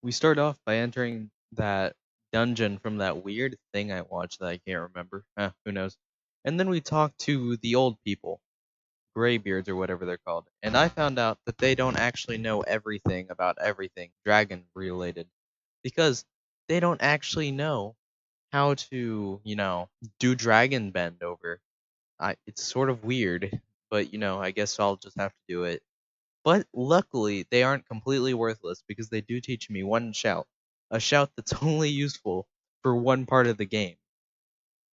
We start off by entering that dungeon from that weird thing I watched that I can't remember. Who knows? And then we talk to the old people, graybeards or whatever they're called. And I found out that they don't actually know everything about everything dragon related because they don't actually know how to, do dragon bend over. It's sort of weird, but I guess I'll just have to do it. But luckily, they aren't completely worthless because they do teach me one shout. A shout that's only useful for one part of the game.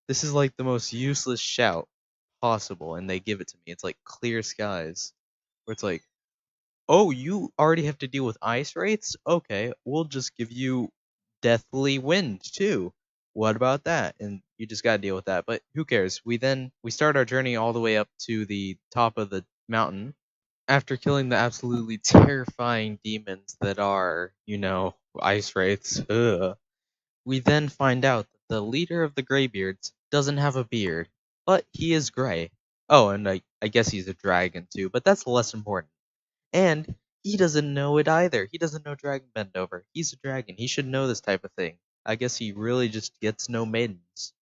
This is like the most useless shout possible, and they give it to me. It's like clear skies. Where it's like, oh, you already have to deal with ice wraiths? Okay, we'll just give you deathly wind too. What about that? And you just gotta deal with that. But who cares? We start our journey all the way up to the top of the mountain after killing the absolutely terrifying demons that are, ice wraiths. Ugh. We then find out that the leader of the Greybeards doesn't have a beard, but he is gray. Oh, and I guess he's a dragon too, but that's less important. And he doesn't know it either. He doesn't know Dragon Bendover. He's a dragon. He should know this type of thing. I guess he really just gets no maidens.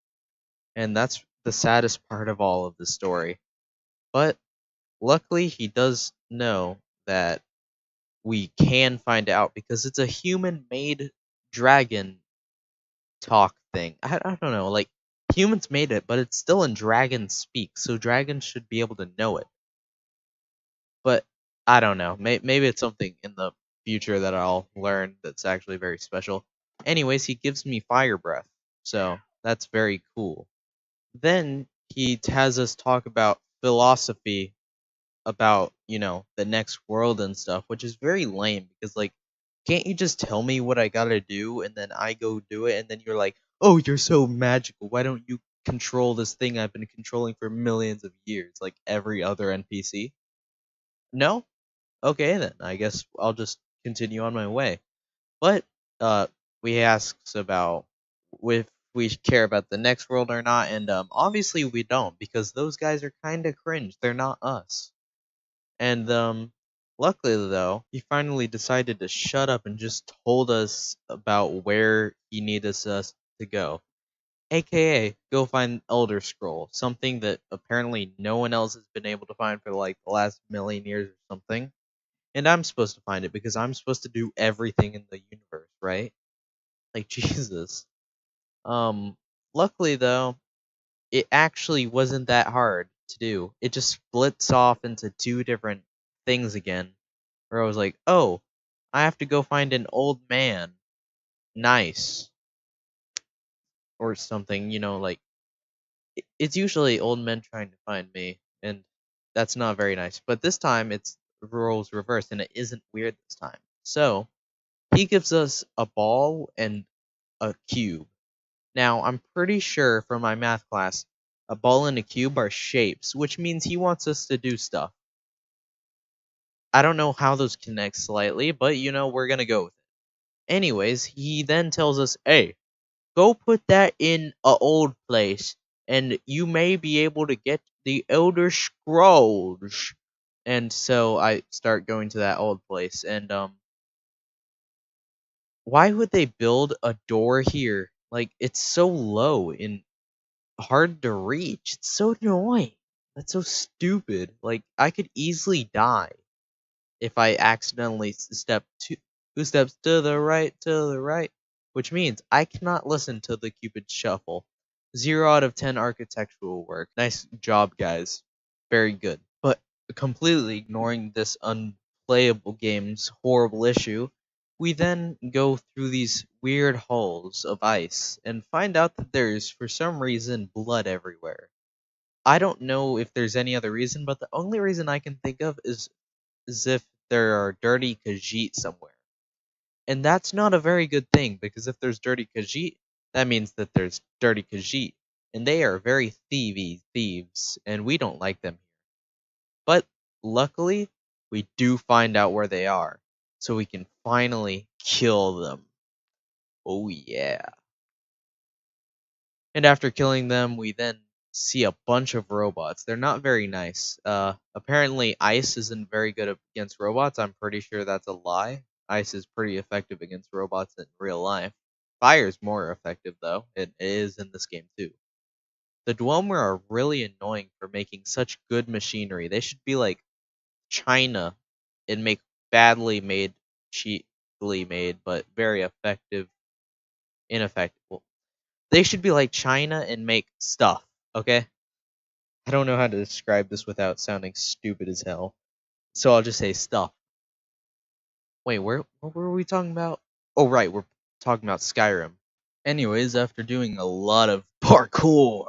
And that's the saddest part of all of the story. But luckily, he does know that we can find out because it's a human made dragon talk thing. I don't know, like humans made it, but it's still in dragon speak, so dragons should be able to know it. But I don't know. Maybe it's something in the future that I'll learn that's actually very special. Anyways, he gives me fire breath, so that's very cool. Then he has us talk about philosophy about, the next world and stuff, which is very lame because like can't you just tell me what I gotta do and then I go do it and then you're like, oh, you're so magical. Why don't you control this thing I've been controlling for millions of years, like every other NPC? No? Okay then. I guess I'll just continue on my way. But uh we asks about if we care about the next world or not, and obviously we don't because those guys are kinda cringe. They're not us. And luckily though, he finally decided to shut up and just told us about where he needed us to go. AKA go find Elder Scroll, something that apparently no one else has been able to find for like the last million years or something. And I'm supposed to find it because I'm supposed to do everything in the universe, right? Like Jesus. Um Luckily though, it actually wasn't that hard to do. It just splits off into two different things again. Where I was like, oh, I have to go find an old man. Nice. Or something, like it's usually old men trying to find me, and that's not very nice. But this time it's roles reversed and it isn't weird this time. So he gives us a ball and a cube. Now I'm pretty sure from my math class a ball and a cube are shapes, which means he wants us to do stuff. I don't know how those connect slightly, but we're gonna go with it. Anyways, he then tells us, hey, go put that in a old place, and you may be able to get the Elder Scrolls. And so I start going to that old place, and why would they build a door here? Like it's so low and hard to reach. It's so annoying. That's so stupid. Like I could easily die if I accidentally step two steps to the right, which means I cannot listen to the Cupid Shuffle. 0 out of 10 architectural work. Nice job, guys. Very good. But completely ignoring this unplayable game's horrible issue, we then go through these weird halls of ice and find out that there's, for some reason, blood everywhere. I don't know if there's any other reason, but the only reason I can think of is as if there are dirty Khajiit somewhere. And that's not a very good thing because if there's dirty Khajiit, that means that there's dirty Khajiit. And they are very thievy thieves, and we don't like them here. But luckily, we do find out where they are, so we can finally kill them. Oh yeah. And after killing them, we then see a bunch of robots. They're not very nice. Apparently, ice isn't very good against robots. I'm pretty sure that's a lie. Ice is pretty effective against robots in real life. Fire is more effective, though. It is in this game, too. The Dwemer are really annoying for making such good machinery. They should be like China and make badly made, cheaply made, but very effective, ineffective. Well, they should be like China and make stuff, okay? I don't know how to describe this without sounding stupid as hell. So I'll just say stuff. Wait, what were we talking about? Oh, right, we're talking about Skyrim. Anyways, after doing a lot of parkour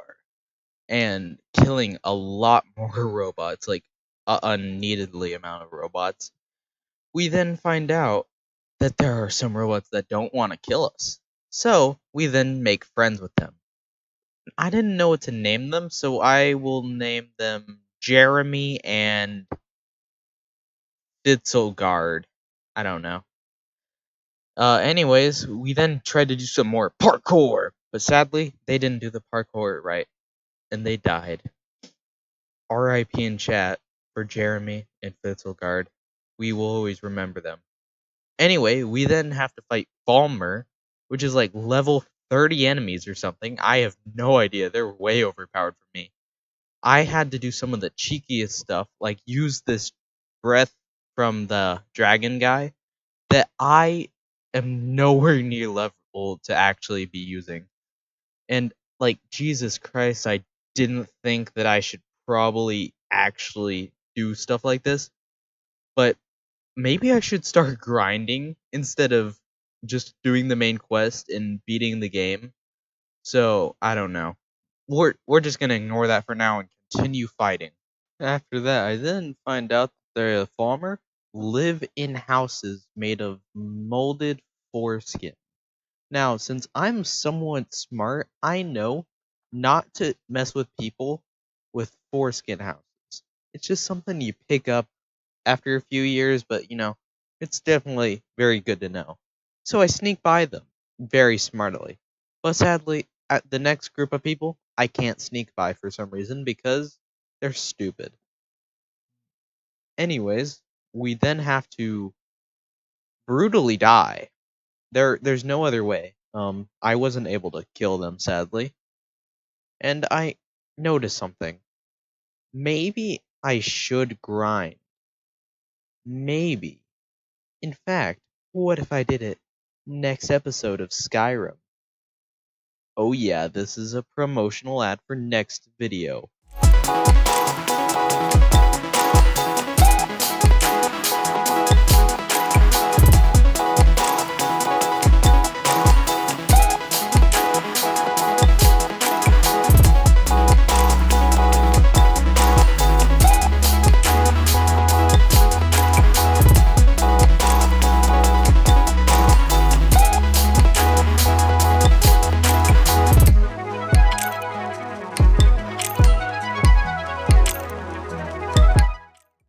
and killing a lot more robots, like a unneededly amount of robots, we then find out that there are some robots that don't want to kill us. So we then make friends with them. I didn't know what to name them, so I will name them Jeremy and Fitzelgard. I don't know. Anyways, we then tried to do some more parkour, but sadly, they didn't do the parkour right, and they died. RIP in chat for Jeremy and Fitzelgard. We will always remember them. Anyway, we then have to fight Falmer, which is like level 30 enemies or something. I have no idea. They're way overpowered for me. I had to do some of the cheekiest stuff, like use this breath from the dragon guy that I am nowhere near level to actually be using. And like Jesus Christ, I didn't think that I should probably actually do stuff like this, but maybe I should start grinding instead of just doing the main quest and beating the game. So, I don't know. We're just going to ignore that for now and continue fighting. After that, I then find out that the farmer live in houses made of molded foreskin. Now, since I'm somewhat smart, I know not to mess with people with foreskin houses. It's just something you pick up after a few years, but it's definitely very good to know. So I sneak by them very smartly. But sadly, at the next group of people, I can't sneak by for some reason because they're stupid. Anyways, we then have to brutally die. There's no other way. I wasn't able to kill them sadly. And I noticed something. Maybe I should grind. Maybe. In fact, what if I did it next episode of Skyrim? Oh yeah, this is a promotional ad for next video.